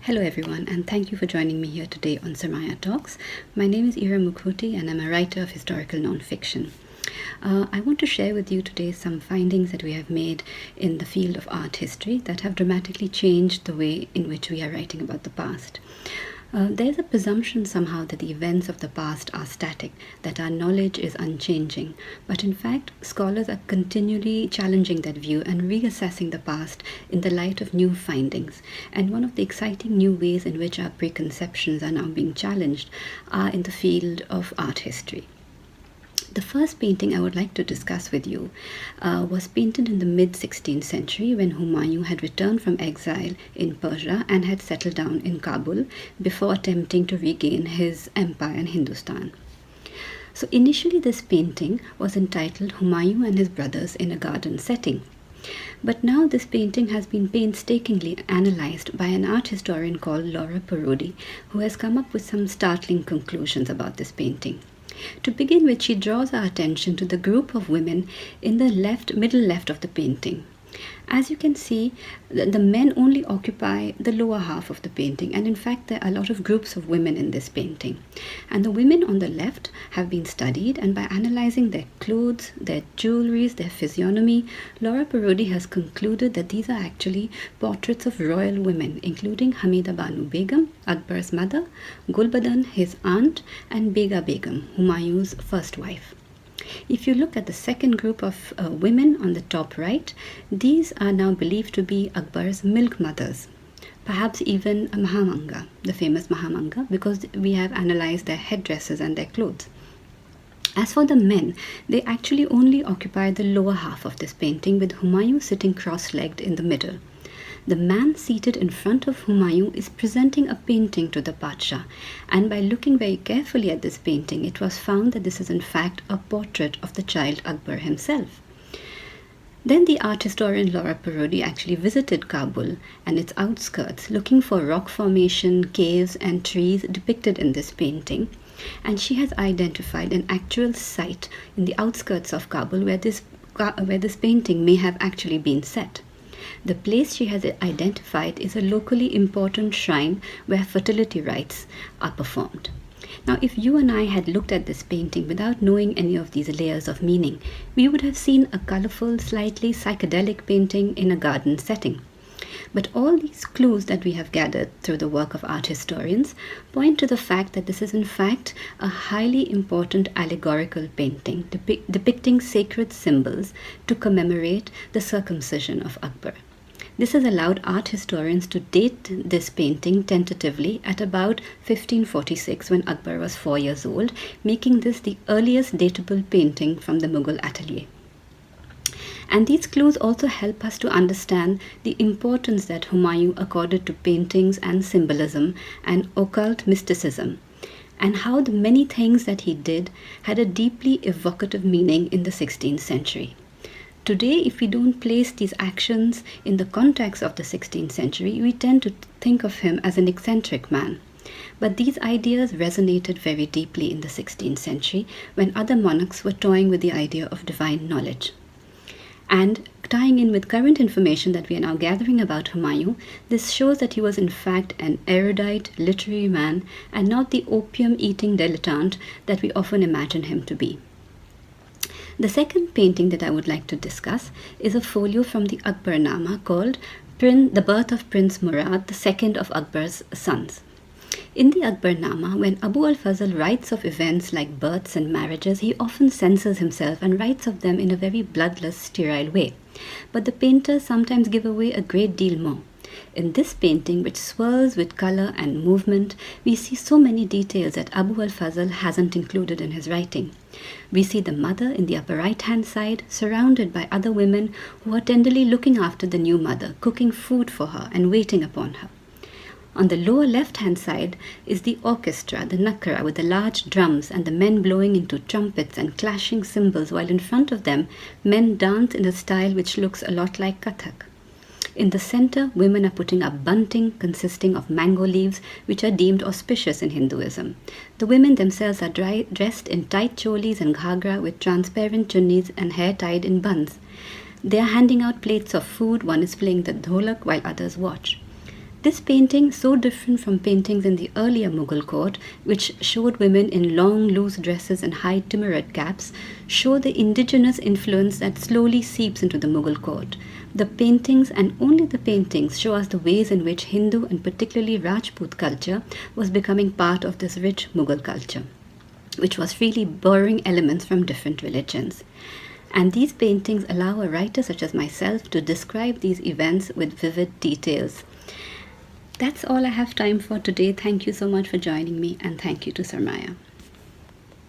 Hello everyone, and thank you for joining me here today on Sarmaya Talks. My name is Ira Mukhoty and I'm a writer of historical non-fiction. I want to share with you today some findings that we have made in the field of art history that have dramatically changed the way in which we are writing about the past. There's a presumption somehow that the events of the past are static, that our knowledge is unchanging. But in fact, scholars are continually challenging that view and reassessing the past in the light of new findings. And one of the exciting new ways in which our preconceptions are now being challenged are in the field of art history. The first painting I would like to discuss with you was painted in the mid-16th century when Humayun had returned from exile in Persia and had settled down in Kabul before attempting to regain his empire in Hindustan. So initially this painting was entitled Humayun and His Brothers in a Garden Setting. But now this painting has been painstakingly analyzed by an art historian called Ira Mukhoty, who has come up with some startling conclusions about this painting. To begin with, she draws our attention to the group of women in the middle left of the painting. As you can see, the men only occupy the lower half of the painting, and in fact there are a lot of groups of women in this painting. And the women on the left have been studied, and by analyzing their clothes, their jewelries, their physiognomy, Ira Mukhoty has concluded that these are actually portraits of royal women, including Hamida Banu Begum, Akbar's mother, Gulbadan, his aunt, and Bega Begum, Humayun's first wife. If you look at the second group of women on the top right, these are now believed to be Akbar's milk mothers, perhaps even Mahamanga, the famous Mahamanga, because we have analyzed their headdresses and their clothes. As for the men, they actually only occupy the lower half of this painting, with Humayun sitting cross-legged in the middle. The man seated in front of Humayun is presenting a painting to the Pasha, and by looking very carefully at this painting, it was found that this is in fact a portrait of the child Akbar himself. Then the art historian Ira Mukhoty actually visited Kabul and its outskirts, looking for rock formation, caves and trees depicted in this painting, and she has identified an actual site in the outskirts of Kabul where this painting may have actually been set. The place she has identified is a locally important shrine where fertility rites are performed. Now, if you and I had looked at this painting without knowing any of these layers of meaning, we would have seen a colorful, slightly psychedelic painting in a garden setting. But all these clues that we have gathered through the work of art historians point to the fact that this is in fact a highly important allegorical painting depicting sacred symbols to commemorate the circumcision of Akbar. This has allowed art historians to date this painting tentatively at about 1546, when Akbar was 4 years old, making this the earliest datable painting from the Mughal atelier. And these clues also help us to understand the importance that Humayun accorded to paintings and symbolism and occult mysticism, and how the many things that he did had a deeply evocative meaning in the 16th century. Today, if we don't place these actions in the context of the 16th century, we tend to think of him as an eccentric man. But these ideas resonated very deeply in the 16th century when other monarchs were toying with the idea of divine knowledge. And tying in with current information that we are now gathering about Humayun, this shows that he was in fact an erudite, literary man and not the opium-eating dilettante that we often imagine him to be. The second painting that I would like to discuss is a folio from the Akbarnama called The Birth of Prince Murad, the second of Akbar's sons. In the Akbarnama, when Abu al-Fazl writes of events like births and marriages, he often censors himself and writes of them in a very bloodless, sterile way. But the painters sometimes give away a great deal more. In this painting, which swirls with color and movement, we see so many details that Abu al-Fazl hasn't included in his writing. We see the mother in the upper right-hand side, surrounded by other women who are tenderly looking after the new mother, cooking food for her and waiting upon her. On the lower left-hand side is the orchestra, the nakra, with the large drums and the men blowing into trumpets and clashing cymbals, while in front of them, men dance in a style which looks a lot like Kathak. In the center, women are putting up bunting consisting of mango leaves, which are deemed auspicious in Hinduism. The women themselves are dressed in tight cholis and ghagra with transparent chunnis and hair tied in buns. They are handing out plates of food. One is playing the dholak while others watch. This painting, so different from paintings in the earlier Mughal court, which showed women in long, loose dresses and high timurrid caps, show the indigenous influence that slowly seeps into the Mughal court. The paintings, and only the paintings, show us the ways in which Hindu and particularly Rajput culture was becoming part of this rich Mughal culture, which was freely borrowing elements from different religions. And these paintings allow a writer such as myself to describe these events with vivid details. That's all I have time for today. Thank you so much for joining me, and thank you to Sarmaya.